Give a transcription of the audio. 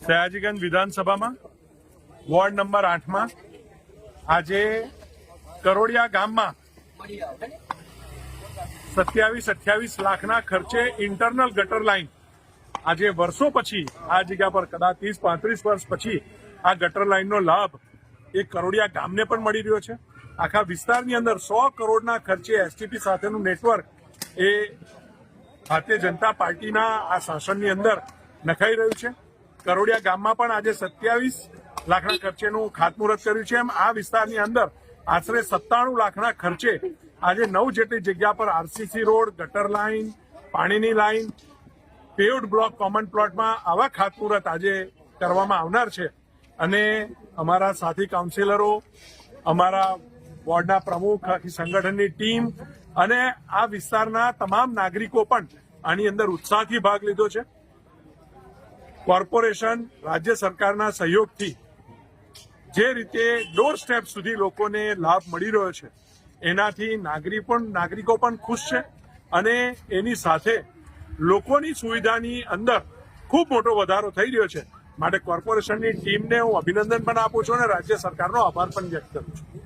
સયાજીગંજ વિધાનસભામાં ward number 8માં આજે કરોડિયા ગામમાં 27-28 લાખના ખર્ચે ઇન્ટરનલ ગટર લાઇન આજે વર્ષો પછી આ જગ્યા પર કદાચ 30-35 વર્ષ પછી આ ગટર લાઇનનો લાભ એ કરોડિયા ગામને પણ મળી રહ્યો છે. આખા વિસ્તારની અંદર 100 કરોડના ખર્ચે એસટીપી સાથેનું નેટવર્ક એ ભારતીય જનતા પાર્ટીના આ શાસનની અંદર નખાઈ રહ્યું છે. કરોડિયા ગામમાં પણ આજે 27 લાખના ખર્ચેનું ખાતમુહૂર્ત કર્યું છે. એમ આ વિસ્તારની અંદર આશરે 97 લાખના ખર્ચે આજે 9 જેટલી જગ્યા પર આરસીસી રોડ, ગટર લાઇન, પાણીની લાઇન, પેવ્ડ બ્લોક, કોમન પ્લોટમાં આવા ખાતમુહૂર્ત આજે કરવામાં આવનાર છે. અને અમારા સાથી કાઉન્સિલરો, અમારા વોર્ડના પ્રમુખ, આખી સંગઠનની ટીમ અને આ વિસ્તારના તમામ નાગરિકો પણ આની અંદર ઉત્સાહથી ભાગ લીધો છે. કોર્પોરેશન, રાજ્ય સરકારના સહયોગથી જે રીતે ડોર સ્ટેપ સુધી લોકોને લાભ મળી રહ્યો છે એનાથી નાગરિકો પણ ખુશ છે અને એની સાથે લોકોની સુવિધાની અંદર ખૂબ મોટો વધારો થઈ રહ્યો છે. માટે કોર્પોરેશનની ટીમને હું અભિનંદન પણ આપું છું અને રાજ્ય સરકારનો આભાર પણ વ્યક્ત કરું છું.